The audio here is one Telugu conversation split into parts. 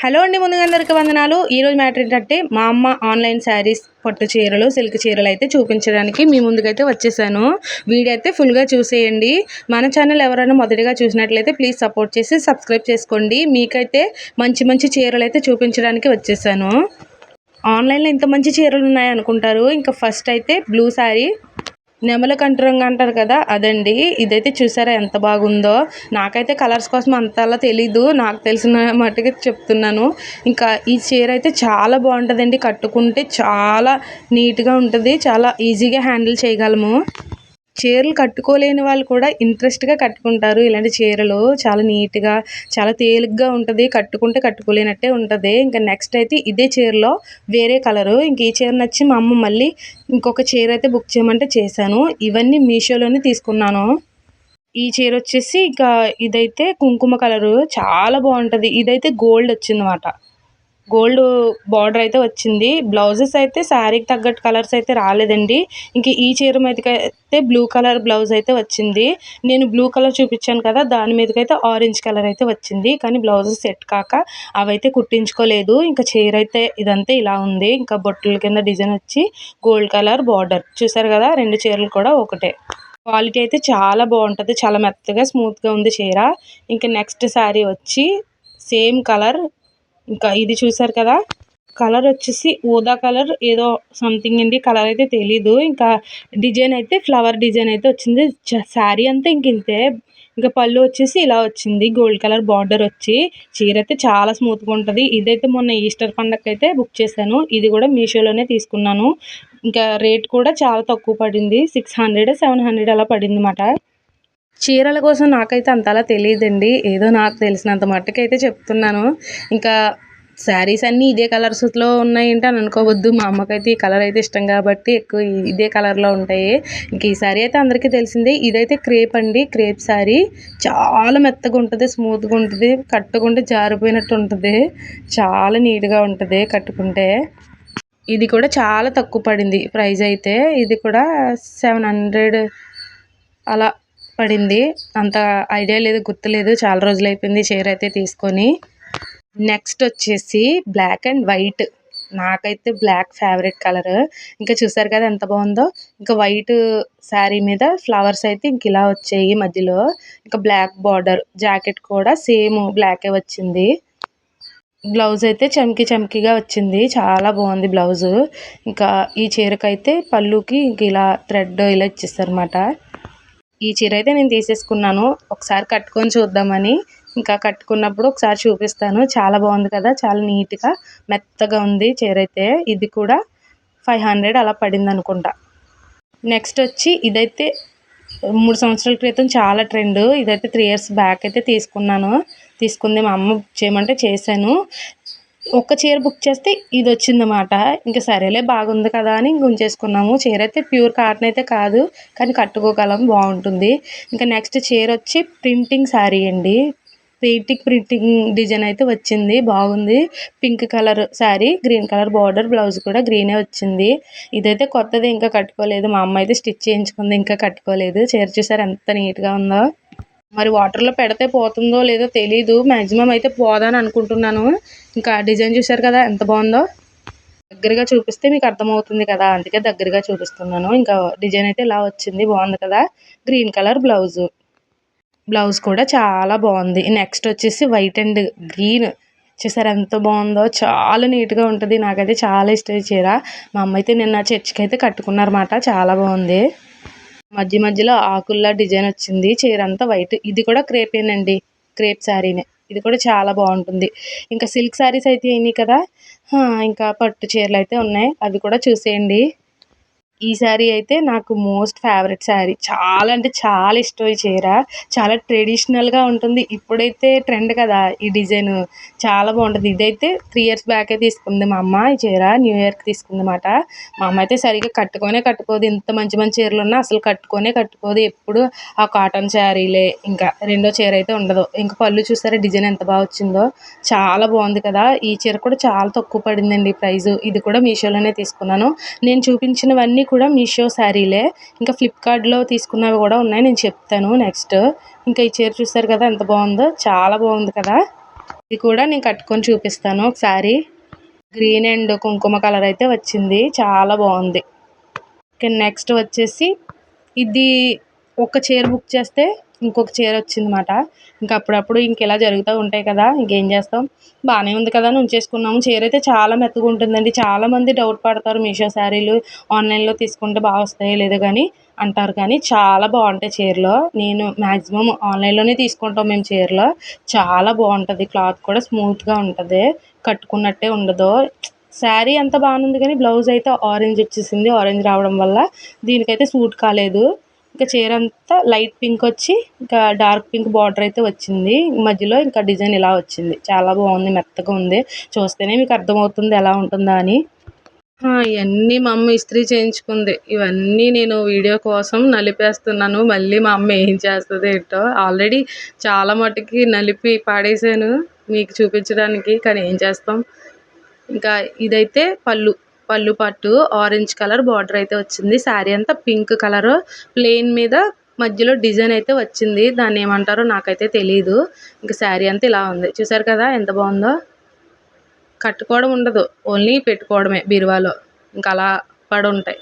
హలో అండి, ముందుగా అందరికీ వందనాలు. ఈరోజు మ్యాటర్ ఏంటంటే మా అమ్మ ఆన్లైన్ శారీస్, పట్టు చీరలు, సిల్క్ చీరలు అయితే చూపించడానికి మీ ముందుకైతే వచ్చేసాను. వీడియో అయితే ఫుల్గా చూసేయండి. మన ఛానల్ ఎవరైనా మొదటిగా చూసినట్లయితే ప్లీజ్ సపోర్ట్ చేసి సబ్స్క్రైబ్ చేసుకోండి. మీకైతే మంచి మంచి చీరలు అయితే చూపించడానికి వచ్చేసాను. ఆన్లైన్లో ఇంత మంచి చీరలు ఉన్నాయి అనుకుంటారు. ఇంకా ఫస్ట్ అయితే బ్లూ శారీ, నెమల కంఠరంగా అంటారు కదా, అదండి. ఇదైతే చూసారా ఎంత బాగుందో. నాకైతే కలర్స్ కోసం అంతలా తెలీదు, నాకు తెలిసిన మట్టుగా చెప్తున్నాను. ఇంకా ఈ చీర అయితే చాలా బాగుంటుందండి. కట్టుకుంటే చాలా నీట్గా ఉంటుంది, చాలా ఈజీగా హ్యాండిల్ చేయగలము. చీరలు కట్టుకోలేని వాళ్ళు కూడా ఇంట్రెస్ట్గా కట్టుకుంటారు. ఇలాంటి చీరలు చాలా నీట్గా, చాలా తేలిగ్గా ఉంటుంది. కట్టుకుంటే కట్టుకోలేనట్టే ఉంటుంది. ఇంకా నెక్స్ట్ అయితే ఇదే చీరలో వేరే కలరు. ఇంక ఈ చీర నచ్చి మా అమ్మ మళ్ళీ ఇంకొక చీర అయితే బుక్ చేయమంటే చేశాను. ఇవన్నీ మీషోలోనే తీసుకున్నాను. ఈ చీర వచ్చేసి ఇంకా ఇదైతే కుంకుమ కలరు, చాలా బాగుంటుంది. ఇదైతే గోల్డ్ వచ్చిందన్నమాట. గోల్డ్ బార్డర్ అయితే వచ్చింది. బ్లౌజెస్ అయితే శారీకి తగ్గట్టు కలర్స్ అయితే రాలేదండి. ఇంక ఈ చీర మీదకైతే బ్లూ కలర్ బ్లౌజ్ అయితే వచ్చింది. నేను బ్లూ కలర్ చూపించాను కదా, దాని మీదకైతే ఆరెంజ్ కలర్ అయితే వచ్చింది. కానీ బ్లౌజెస్ సెట్ కాక అవైతే కుట్టించుకోలేదు. ఇంకా చీర అయితే ఇదంతా ఇలా ఉంది. ఇంకా బొట్టుల కింద డిజైన్ వచ్చి గోల్డ్ కలర్ బార్డర్ చూసారు కదా. రెండు చీరలు కూడా ఒకటే. క్వాలిటీ అయితే చాలా బాగుంటుంది, చాలా మెత్తగా స్మూత్గా ఉంది చీర. ఇంకా నెక్స్ట్ శారీ వచ్చి సేమ్ కలర్. ఇంకా ఇది చూసారు కదా, కలర్ వచ్చేసి ఊదా కలర్ ఏదో సంథింగ్ అండి, కలర్ అయితే తెలీదు. ఇంకా డిజైన్ అయితే ఫ్లవర్ డిజైన్ అయితే వచ్చింది. శారీ అంతా ఇంతే. ఇంకా పళ్ళు వచ్చేసి ఇలా వచ్చింది, గోల్డ్ కలర్ బార్డర్ వచ్చి. చీర అయితే చాలా స్మూత్గా ఉంటుంది. ఇదైతే మొన్న ఈస్టర్ పండగకి అయితే బుక్ చేశాను. ఇది కూడా మీషోలోనే తీసుకున్నాను. ఇంకా రేట్ కూడా చాలా తక్కువ పడింది, 600 700 అలా పడింది అన్నమాట. చీరల కోసం నాకైతే అంతలా తెలియదండి, ఏదో నాకు తెలిసినంత మట్టుకైతే చెప్తున్నాను. ఇంకా శారీస్ అన్నీ ఇదే కలర్స్లో ఉన్నాయేంటి అని అనుకోవద్దు. మా అమ్మకైతే ఈ కలర్ అయితే ఇష్టం కాబట్టి ఎక్కువ ఇదే కలర్లో ఉంటాయి. ఇంక ఈ శారీ అయితే అందరికీ తెలిసిందే. ఇదైతే క్రేప్ అండి, క్రేప్ శారీ. చాలా మెత్తగా ఉంటుంది, స్మూత్గా ఉంటుంది. కట్టుకుంటే జారిపోయినట్టు ఉంటుంది, చాలా నీట్గా ఉంటుంది కట్టుకుంటే. ఇది కూడా చాలా తక్కువ పడింది ప్రైస్ అయితే. ఇది కూడా 700 అలా పడింది. అంత ఐడియా లేదు, గుర్తులేదు, చాలా రోజులు అయిపోయింది చీర అయితే తీసుకొని. నెక్స్ట్ వచ్చేసి బ్లాక్ అండ్ వైట్. నాకైతే బ్లాక్ ఫేవరెట్ కలర్. ఇంకా చూసారు కదా ఎంత బాగుందో. ఇంకా వైట్ శారీ మీద ఫ్లవర్స్ అయితే ఇంక ఇలా వచ్చాయి మధ్యలో. ఇంకా బ్లాక్ బార్డర్, జాకెట్ కూడా సేమ్ బ్లాకే వచ్చింది. బ్లౌజ్ అయితే చమ్కీ చమ్కీగా వచ్చింది, చాలా బాగుంది బ్లౌజు. ఇంకా ఈ చీరకైతే పళ్ళుకి ఇంక ఇలా థ్రెడ్ ఇలా ఇచ్చేస్తారు అనమాట. ఈ చీర అయితే నేను తీసేసుకున్నాను, ఒకసారి కట్టుకొని చూద్దామని. ఇంకా కట్టుకున్నప్పుడు ఒకసారి చూపిస్తాను. చాలా బాగుంది కదా, చాలా నీట్గా మెత్తగా ఉంది చీర అయితే. ఇది కూడా 500 అలా పడింది అనుకుంటా. నెక్స్ట్ వచ్చి ఇదైతే 3 సంవత్సరాల క్రితం చాలా ట్రెండ్. ఇదైతే 3 years బ్యాక్ అయితే తీసుకుంది మా అమ్మ బుక్ చేయమంటే చేశాను. ఒక్క చీర బుక్ చేస్తే ఇది వచ్చిందన్నమాట. ఇంకా సరేలే బాగుంది కదా అని ఇంక ఉంచేసుకున్నాము. చీర అయితే ప్యూర్ కాటన్ అయితే కాదు, కానీ కట్టుకోగలం, బాగుంటుంది. ఇంకా నెక్స్ట్ చీర వచ్చి ప్రింటింగ్ శారీ అండి. ప్రింటింగ్ డిజైన్ అయితే వచ్చింది, బాగుంది. Pink colour sari, green colour border, blouse కూడా గ్రీనే వచ్చింది. ఇదైతే కొత్తది, ఇంకా కట్టుకోలేదు. మా అమ్మ అయితే స్టిచ్ చేయించుకుంది, ఇంకా కట్టుకోలేదు. చీర చూసారు ఎంత నీట్గా ఉందో. మరి వాటర్లో పెడితే పోతుందో లేదో తెలీదు, మ్యాక్సిమం అయితే పోదని అనుకుంటున్నాను. ఇంకా డిజైన్ చూసారు కదా ఎంత బాగుందో. దగ్గరగా చూపిస్తే మీకు అర్థమవుతుంది కదా, అందుకే దగ్గరగా చూపిస్తున్నాను. ఇంకా డిజైన్ అయితే ఇలా వచ్చింది, బాగుంది కదా. గ్రీన్ కలర్ బ్లౌజ్ కూడా చాలా బాగుంది. నెక్స్ట్ వచ్చేసి వైట్ అండ్ గ్రీన్. చూసారు ఎంత బాగుందో, చాలా నీట్గా ఉంటుంది. నాకైతే చాలా ఇష్టం చీర. మా అమ్మ అయితే నిన్న చర్చికి అయితే కట్టుకున్నారన్నమాట, చాలా బాగుంది. మధ్యలో ఆకుల్లా డిజైన్ వచ్చింది. చీర అంతా వైట్. ఇది కూడా క్రేపేనండి, క్రేప్ శారీనే. ఇది కూడా చాలా బాగుంటుంది. ఇంకా సిల్క్ శారీస్ అయితే అయినాయి కదా, ఇంకా పట్టు చీరలు అయితే ఉన్నాయి, అవి కూడా చూసేయండి. ఈ శారీ అయితే నాకు మోస్ట్ ఫేవరెట్ శారీ. చాలా అంటే చాలా ఇష్టం ఈ చీర. చాలా ట్రెడిషనల్గా ఉంటుంది. ఇప్పుడైతే ట్రెండ్ కదా ఈ డిజైన్, చాలా బాగుంటుంది. ఇదైతే 3 years బ్యాకే తీసుకుంది మా అమ్మ ఈ చీర, న్యూ ఇయర్కి తీసుకుంది అన్నమాట. మా అమ్మ అయితే సరిగ్గా కట్టుకోదు. ఇంత మంచి మంచి చీరలు ఉన్నా అసలు కట్టుకోదు. ఎప్పుడు ఆ కాటన్ శారీలే. ఇంకా రెండో చీర అయితే ఉండదు. ఇంకా పళ్ళు చూసారా డిజైన్ ఎంత బాగా వచ్చిందో, చాలా బాగుంది కదా. ఈ చీర కూడా చాలా తక్కువ పడిందండి ప్రైస్. ఇది కూడా మీషోలోనే తీసుకున్నాను. నేను చూపించినవన్నీ కూడా మీషో శారీలే. ఇంకా ఫ్లిప్కార్ట్లో తీసుకున్నవి కూడా ఉన్నాయి, నేను చెప్తాను నెక్స్ట్. ఇంకా ఈ చీర చూసారు కదా ఎంత బాగుందో, చాలా బాగుంది కదా. ఇది కూడా నేను కట్టుకొని చూపిస్తాను ఒకసారి. గ్రీన్ అండ్ కుంకుమ కలర్ అయితే వచ్చింది, చాలా బాగుంది. ఓకే, నెక్స్ట్ వచ్చేసి ఇది ఒక చీర బుక్ చేస్తే ఇంకొక చీర వచ్చిందన్నమాట. ఇంకా అప్పుడప్పుడు ఇలా జరుగుతూ ఉంటాయి కదా, ఇంకేం చేస్తాం. బాగానే ఉంది కదా అని ఉంచేసుకున్నాము. చీర అయితే చాలా మెత్తగా ఉంటుందండి. చాలామంది డౌట్ పడతారు, మీషో శారీలు ఆన్లైన్లో తీసుకుంటే బాగా వస్తాయి లేదా కానీ అంటారు, కానీ చాలా బాగుంటాయి చీరలు. నేను మ్యాక్సిమం ఆన్లైన్లోనే తీసుకుంటాం మేము చీరలు. చాలా బాగుంటుంది, క్లాత్ కూడా స్మూత్గా ఉంటుంది, కట్టుకున్నట్టే ఉండదు. శారీ అంతా బాగానే ఉంది కానీ బ్లౌజ్ అయితే ఆరెంజ్ వచ్చేసింది. ఆరెంజ్ రావడం వల్ల దీనికైతే సూట్ కాలేదు. ఇంకా చీర అంతా లైట్ పింక్ వచ్చి ఇంకా డార్క్ పింక్ బార్డర్ అయితే వచ్చింది. మధ్యలో ఇంకా డిజైన్ ఇలా వచ్చింది. చాలా బాగుంది, మెత్తగా ఉంది. చూస్తేనే మీకు అర్థమవుతుంది ఎలా ఉంటుందా అని. ఇవన్నీ మా అమ్మ ఇస్త్రీ చేయించుకుంది. ఇవన్నీ నేను వీడియో కోసం నలిపేస్తున్నాను. మళ్ళీ మా అమ్మ ఏం చేస్తుందో ఏంటో. ఆల్రెడీ చాలా మట్టుకి నలిపి పాడేసాను మీకు చూపించడానికి, కానీ ఏం చేస్తాం. ఇంకా ఇదైతే పళ్ళు పట్టు ఆరెంజ్ కలర్ బార్డర్ అయితే వచ్చింది. శారీ అంతా పింక్ కలర్ ప్లెయిన్ మీద మధ్యలో డిజైన్ అయితే వచ్చింది. దాన్ని ఏమంటారో నాకైతే తెలియదు. ఇంకా శారీ అంతా ఇలా ఉంది, చూసారు కదా ఎంత బాగుందో. కట్టుకోవడం ఉండదు, ఓన్లీ పెట్టుకోవడమే బీరువాలో. ఇంకా అలా పడి ఉంటాయి.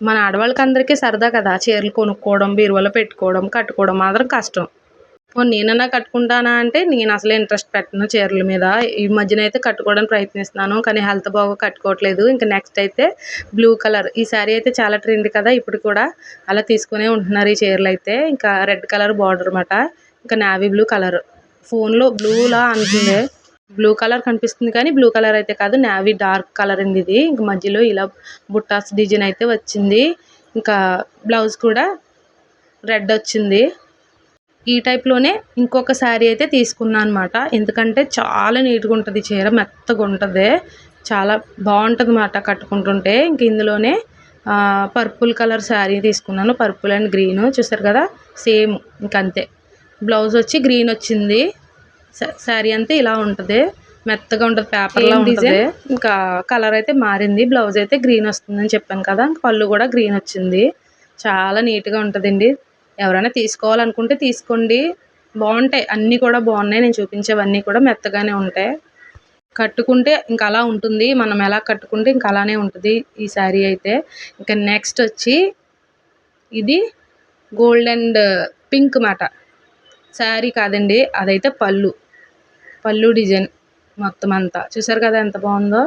మన ఆడవాళ్ళకి అందరికీ సరదా కదా చీరలు కొనుక్కోవడం, బీరువాలో పెట్టుకోవడం. కట్టుకోవడం మాత్రం కష్టం. నేనన్నా కట్టుకుంటానా అంటే నేను అసలే ఇంట్రెస్ట్ పెట్టను చీరల మీద. ఈ మధ్యన అయితే కట్టుకోవడానికి ప్రయత్నిస్తున్నాను, కానీ హెల్త్ బాగోక కట్టుకోవట్లేదు. ఇంకా నెక్స్ట్ అయితే బ్లూ కలర్. ఈ శారీ అయితే చాలా ట్రెండ్ కదా ఇప్పుడు కూడా, అలా తీసుకునే ఉంటున్నారు ఈ చీరలు అయితే. ఇంకా రెడ్ కలర్ బార్డర్ అనమాట. ఇంకా నావీ బ్లూ కలర్. ఫోన్లో బ్లూలా అంటుంది, బ్లూ కలర్ కనిపిస్తుంది కానీ బ్లూ కలర్ అయితే కాదు, నావీ డార్క్ కలర్ అండి ఇది. ఇంక మధ్యలో ఇలా బుట్టాస్ డిజైన్ అయితే వచ్చింది. ఇంకా బ్లౌజ్ కూడా రెడ్ వచ్చింది. ఈ టైప్లోనే ఇంకొక శారీ అయితే తీసుకున్నాను అనమాట. ఎందుకంటే చాలా నీట్గా ఉంటుంది చీర, మెత్తగా ఉంటుంది, చాలా బాగుంటుంది అన్నమాట కట్టుకుంటుంటే. ఇంక ఇందులోనే పర్పుల్ కలర్ శారీ తీసుకున్నాను. పర్పుల్ అండ్ గ్రీన్ చూసారు కదా, సేమ్ ఇంకంతే. బ్లౌజ్ వచ్చి గ్రీన్ వచ్చింది. శారీ అంతా ఇలా ఉంటుంది, మెత్తగా ఉంటుంది, పేపర్లా ఉంటుంది. ఇంకా కలర్ అయితే మారింది. బ్లౌజ్ అయితే గ్రీన్ వస్తుందని చెప్పాను కదా, పళ్ళు కూడా గ్రీన్ వచ్చింది. చాలా నీట్గా ఉంటుందండి. ఎవరైనా తీసుకోవాలనుకుంటే తీసుకోండి, బాగుంటాయి. అన్నీ కూడా బాగున్నాయి, నేను చూపించేవన్నీ కూడా మెత్తగానే ఉంటాయి. కట్టుకుంటే ఇంకా అలా ఉంటుంది, మనం ఎలా కట్టుకుంటే ఇంకా అలానే ఉంటుంది ఈ శారీ అయితే. ఇంకా నెక్స్ట్ వచ్చి ఇది గోల్డ్ అండ్ పింక్ మాట. శారీ కాదండి, అదైతే పళ్ళు డిజైన్ మొత్తం అంతా. చూసారు కదా ఎంత బాగుందో,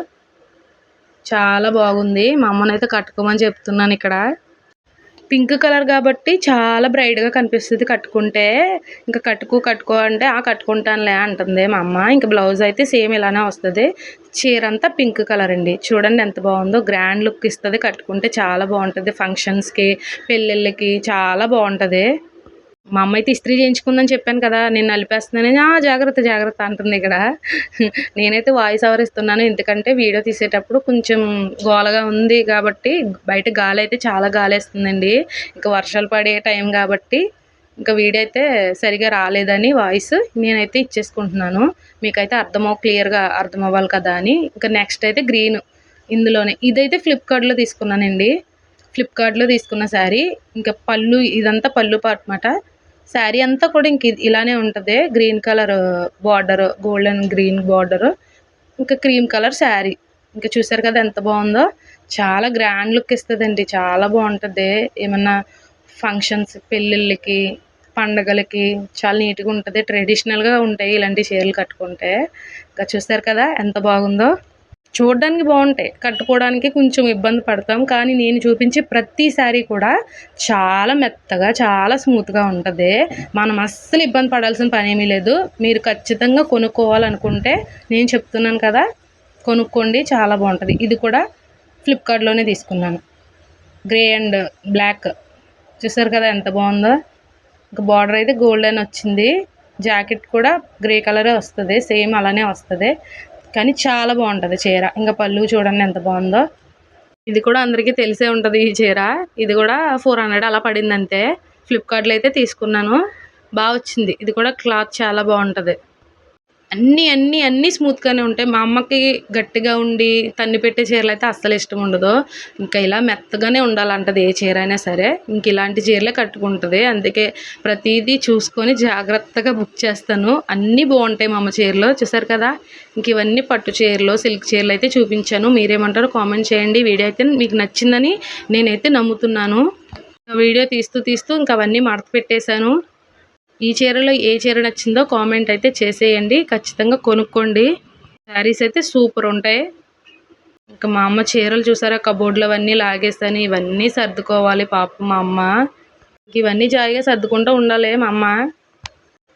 చాలా బాగుంది. మా అమ్మనైతే కట్టుకోమని చెప్తున్నాను ఇక్కడ. పింక్ కలర్ కాబట్టి చాలా బ్రైట్గా కనిపిస్తుంది కట్టుకుంటే. ఇంకా కట్టుకో అంటే కట్టుకుంటానులే అంటుంది మా అమ్మ. ఇంకా బ్లౌజ్ అయితే సేమ్ ఇలానే వస్తుంది. చీర అంతా పింక్ కలర్ అండి. చూడండి ఎంత బాగుందో, గ్రాండ్ లుక్ ఇస్తుంది కట్టుకుంటే, చాలా బాగుంటుంది. ఫంక్షన్స్కి, పెళ్ళిళ్ళకి చాలా బాగుంటుంది. మా అమ్మ అయితే ఇస్త్రీ చేయించుకుందని చెప్పాను కదా, నేను నలిపేస్తున్నాను. జాగ్రత్త జాగ్రత్త అంటుంది ఇక్కడ. నేనైతే వాయిస్ ఓవర్ ఇస్తున్నాను, ఎందుకంటే వీడియో తీసేటప్పుడు కొంచెం గోలగా ఉంది కాబట్టి. బయట గాలి అయితే చాలా గాలేస్తుందండి, ఇంకా వర్షాలు పడే టైం కాబట్టి ఇంకా వీడియో అయితే సరిగా రాలేదని వాయిస్ నేనైతే ఇచ్చేసుకుంటున్నాను. మీకైతే క్లియర్గా అర్థం అవ్వాలి కదా అని. ఇంకా నెక్స్ట్ అయితే గ్రీన్. ఇందులోనే ఇదైతే ఫ్లిప్కార్ట్లో తీసుకున్నానండి. ఫ్లిప్కార్ట్లో తీసుకున్న శారీ. ఇంకా ఇదంతా పళ్ళు పార్ట్ మాట. శారీ అంతా కూడా ఇంక ఇలానే ఉంటుంది. Green colour border, gold and green border, ఇంకా క్రీమ్ కలర్ శారీ. ఇంకా చూసారు కదా ఎంత బాగుందో, చాలా గ్రాండ్ లుక్ ఇస్తుందండి, చాలా బాగుంటుంది. ఏమన్నా ఫంక్షన్స్, పెళ్ళిళ్ళకి, పండగలకి చాలా నీట్గా ఉంటుంది. ట్రెడిషనల్గా ఉంటాయి ఇలాంటి చీరలు కట్టుకుంటే. ఇంకా చూసారు కదా ఎంత బాగుందో. చూడడానికి బాగుంటాయి, కట్టుకోవడానికి కొంచెం ఇబ్బంది పడతాం. కానీ నేను చూపించే ప్రతి శారీ కూడా చాలా మెత్తగా, చాలా స్మూత్గా ఉంటుంది. మనం అస్సలు ఇబ్బంది పడాల్సిన పని ఏమీ లేదు. మీరు ఖచ్చితంగా కొనుక్కోవాలనుకుంటే నేను చెప్తున్నాను కదా, కొనుక్కోండి, చాలా బాగుంటుంది. ఇది కూడా ఫ్లిప్కార్ట్లోనే తీసుకున్నాను. Grey and black. చూసారు కదా ఎంత బాగుందో. ఇంకా బార్డర్ అయితే గోల్డెన్ వచ్చింది. జాకెట్ కూడా గ్రే కలరే వస్తుంది, సేమ్ అలానే వస్తుంది. కానీ చాలా బాగుంటుంది చీర. ఇంకా పళ్ళు చూడండి ఎంత బాగుందో. ఇది కూడా అందరికీ తెలిసే ఉంటుంది ఈ చీర. ఇది కూడా 400 అలా పడింది అంతే. ఫ్లిప్కార్ట్లో అయితే తీసుకున్నాను, బాగా వచ్చింది. ఇది కూడా క్లాత్ చాలా బాగుంటుంది. అన్నీ అన్నీ అన్నీ స్మూత్గానే ఉంటాయి. మా అమ్మకి గట్టిగా ఉండి తన్ని పెట్టే చీరలు అయితే అస్సలు ఇష్టం ఉండదు. ఇంకా ఇలా మెత్తగానే ఉండాలంటది ఏ చీర అయినా సరే. ఇంక ఇలాంటి చీరలే కట్టుకుంటుంది. అందుకే ప్రతిదీ చూసుకొని జాగ్రత్తగా బుక్ చేస్తాను. అన్నీ బాగుంటాయి మా అమ్మ చీరలు. చూసారు కదా, ఇంక ఇవన్నీ పట్టు చీరలు, సిల్క్ చీరలు అయితే చూపించాను. మీరేమంటారో కామెంట్ చేయండి. వీడియో అయితే మీకు నచ్చిందని నేనైతే నమ్ముతున్నాను. వీడియో తీస్తూ తీస్తూ ఇంక అవన్నీ మడత పెట్టేశాను. ఈ చీరలో ఏ చీర నచ్చిందో కామెంట్ అయితే చేసేయండి. ఖచ్చితంగా కొనుక్కోండి. శారీస్ అయితే సూపర్ ఉంటాయి. ఇంకా మా అమ్మ చీరలు చూసారా, కబోర్డ్లో అవన్నీ లాగేస్తాను. ఇవన్నీ సర్దుకోవాలి పాపం మా అమ్మ. ఇవన్నీ జాయిగా సర్దుకుంటూ ఉండాలి మా అమ్మ.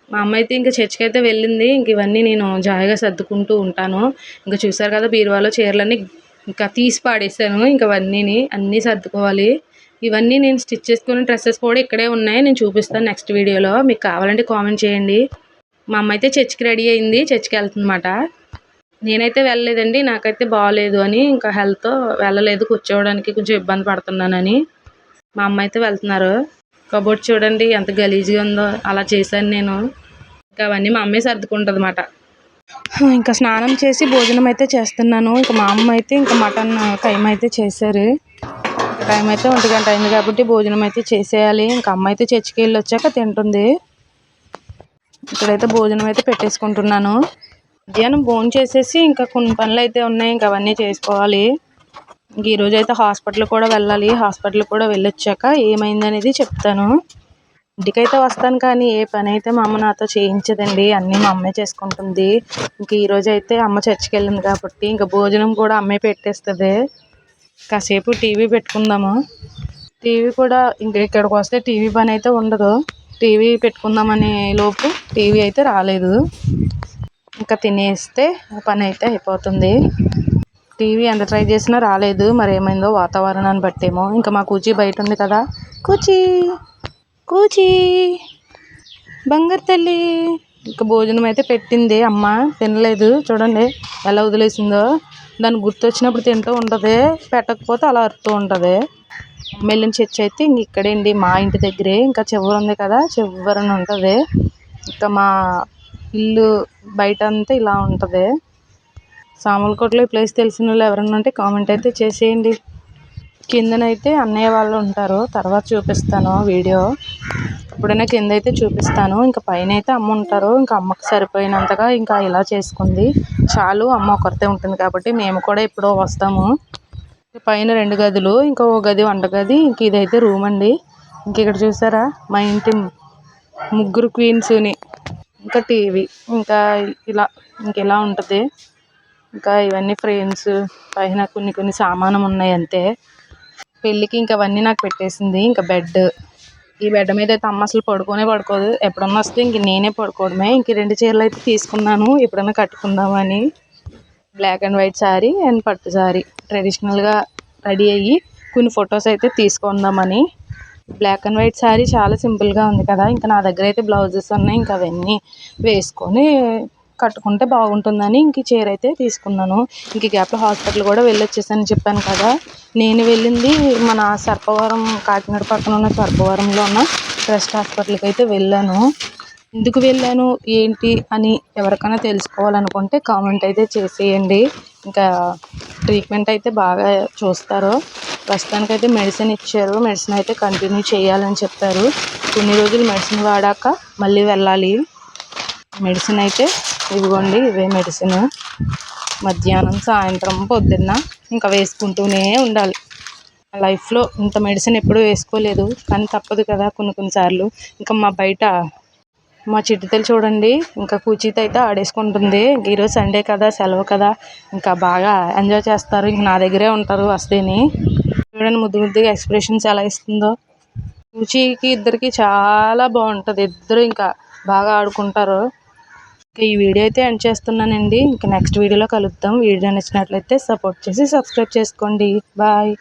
మా అమ్మ అయితే ఇంకా చర్చికి అయితే వెళ్ళింది. ఇంక ఇవన్నీ నేను జాయిగా సర్దుకుంటూ ఉంటాను. ఇంకా చూసారు కదా, బీరువాలో చీరలన్నీ ఇంకా తీసి పాడేసాను. ఇంక అన్నీ సర్దుకోవాలి. ఇవన్నీ నేను స్టిచ్ చేసుకున్న డ్రెస్సెస్ కూడా ఇక్కడే ఉన్నాయి. నేను చూపిస్తాను నెక్స్ట్ వీడియోలో. మీకు కావాలంటే కామెంట్ చేయండి. మా అమ్మ అయితే చర్చికి రెడీ అయింది. చర్చికి వెళ్తుందన్నమాట. నేనైతే వెళ్ళలేదండి. నాకైతే బాగోలేదు అని ఇంకా హెల్త్తో వెళ్ళలేదు. కూర్చోవడానికి కొంచెం ఇబ్బంది పడుతున్నానని. మా అమ్మ అయితే వెళ్తున్నారు. కబోర్డ్ చూడండి ఎంత గలీజ్గా ఉందో. అలా చేశాను నేను. ఇంకా అవన్నీ మా అమ్మే సర్దుకుంటుంది అన్నమాట. ఇంకా స్నానం చేసి భోజనం అయితే చేస్తున్నాను. ఇంకా మా అమ్మ అయితే ఇంకా మటన్ కైమ అయితే చేశారు. టైం అయితే 1 గంట అయింది కాబట్టి భోజనం అయితే చేసేయాలి. ఇంకా అమ్మ అయితే చర్చికి వెళ్ళి వచ్చాక తింటుంది. ఇక్కడైతే భోజనం అయితే పెట్టేసుకుంటున్నాను. మధ్యాహ్నం భోజనం చేసేసి ఇంకా కొన్ని పనులు అయితే ఉన్నాయి. ఇంకా అవన్నీ చేసుకోవాలి. ఇంక ఈరోజు అయితే హాస్పిటల్ కూడా వెళ్ళాలి. హాస్పిటల్ కూడా వెళ్ళొచ్చాక ఏమైందనేది చెప్తాను. ఇంటికైతే వస్తాను కానీ ఏ పని అయితే మా అమ్మ నాతో చేయించదండి. అన్నీ మా అమ్మే చేసుకుంటుంది. ఇంక ఈరోజు అయితే అమ్మ చర్చికి వెళ్ళింది కాబట్టి ఇంకా భోజనం కూడా అమ్మే పెట్టేస్తుంది. కాసేపు టీవీ పెట్టుకుందాము. టీవీ కూడా ఇంక ఇక్కడికి వస్తే టీవీ పని అయితే ఉండదు. టీవీ పెట్టుకుందామనే లోపు టీవీ అయితే రాలేదు. ఇంకా తినేస్తే పని అయితే అయిపోతుంది. టీవీ ఎంత ట్రై చేసినా రాలేదు. మరి ఏమైందో వాతావరణాన్ని బట్టేమో. ఇంకా మా కూచి బయట ఉంది కదా. కూచి కూచి బంగారు తల్లి. ఇంకా భోజనం అయితే పెట్టింది అమ్మ. తినలేదు. చూడండి ఎలా వదిలేసిందో. దానికి గుర్తు వచ్చినప్పుడు తింటూ ఉంటుంది. పెట్టకపోతే అలా అరుతూ ఉంటుంది. వెళ్ళిన చర్చి అయితే ఇంక ఇక్కడేంటి మా ఇంటి దగ్గరే. ఇంకా చివరి ఉంది కదా, చివరన ఉంటుంది. ఇంకా మా ఇల్లు బయట అంతా ఇలా ఉంటుంది. సామర్లకోటలో ఈ ప్లేస్ తెలిసిన వాళ్ళు ఎవరైనా ఉంటే కామెంట్ అయితే చేసేయండి. కిందనైతే అన్నయ్య వాళ్ళు ఉంటారు. తర్వాత చూపిస్తాను వీడియో. ఎప్పుడైనా కింద అయితే చూపిస్తాను. ఇంకా పైన అయితే అమ్మ ఉంటారు. ఇంకా అమ్మకి సరిపోయినంతగా ఇంకా ఇలా చేసుకుంది. చాలు, అమ్మ ఒకరితే ఉంటుంది కాబట్టి మేము కూడా ఎప్పుడో వస్తాము. పైన 2 గదులు, ఇంకా ఓ గది వంటగది. ఇంక ఇదైతే రూమ్ అండి. ఇంక ఇక్కడ చూసారా మా ఇంటి ముగ్గురు క్వీన్స్ని. ఇంకా టీవీ ఇంకా ఇలా ఉంటుంది. ఇంకా ఇవన్నీ ఫ్రేమ్స్, పైన కొన్ని సామానం ఉన్నాయి అంతే. పెళ్ళికి ఇంకా అవన్నీ నాకు పెట్టేసింది. ఇంకా బెడ్, ఈ బెడ్ మీద అయితే అమ్మ అసలు పడుకోదు. ఎప్పుడన్నా వస్తే ఇంక నేనే పడుకోవడమే. ఇంక 2 చీరలు అయితే తీసుకున్నాను ఎప్పుడైనా కట్టుకుందామని. Black and white sari and పట్టు శారీ ట్రెడిషనల్గా రెడీ అయ్యి కొన్ని ఫొటోస్ అయితే తీసుకుందామని. బ్లాక్ అండ్ వైట్ శారీ చాలా సింపుల్గా ఉంది కదా. ఇంకా నా దగ్గర అయితే బ్లౌజెస్ ఉన్నాయి. ఇంకా అవన్నీ వేసుకొని కట్టుకుంటే బాగుంటుందని ఇంక ఈ చీర అయితే తీసుకున్నాను. ఇంక గ్యాప్లో హాస్పిటల్ కూడా వెళ్ళొచ్చేసాను చెప్పాను కదా. నేను వెళ్ళింది మన సర్పవరం, కాకినాడ పక్కన ఉన్న సర్పవరంలో ఉన్న ట్రస్ట్ హాస్పిటల్కి అయితే వెళ్ళాను. ఎందుకు వెళ్ళాను ఏంటి అని ఎవరికైనా తెలుసుకోవాలనుకుంటే కామెంట్ అయితే చేసేయండి. ఇంకా ట్రీట్మెంట్ అయితే బాగా చూస్తారు. ప్రస్తుతానికైతే మెడిసిన్ ఇచ్చారు. మెడిసిన్ అయితే కంటిన్యూ చేయాలని చెప్పారు. కొన్ని రోజులు మెడిసిన్ వాడాక మళ్ళీ వెళ్ళాలి. మెడిసిన్ అయితే ఇదిగోండి, ఇవే మెడిసిన్. మధ్యాహ్నం, సాయంత్రం, పొద్దున్న ఇంకా వేసుకుంటూనే ఉండాలి. లైఫ్లో ఇంత మెడిసిన్ ఎప్పుడూ వేసుకోలేదు కానీ తప్పదు కదా కొన్నిసార్లు. ఇంకా మా చిట్టితల్లి చూడండి ఇంకా కూచితో అయితే ఆడేసుకుంటుంది. ఈరోజు సండే కదా, సెలవు కదా, ఇంకా బాగా ఎంజాయ్ చేస్తారు. ఇంక నా దగ్గరే ఉంటారు వస్తేని. చూడండి ముద్దుగా ఎక్స్ప్రెషన్స్ ఎలా ఇస్తుందో. కూచికి ఇద్దరికి చాలా బాగుంటుంది. ఇద్దరు ఇంకా బాగా ఆడుకుంటారు. ఇంకా ఈ వీడియో అయితే ఎండ్ చేస్తున్నానండి. ఇంకా నెక్స్ట్ వీడియోలో కలుద్దాం. వీడియో నచ్చినట్లయితే సపోర్ట్ చేసి సబ్స్క్రైబ్ చేసుకోండి. బాయ్.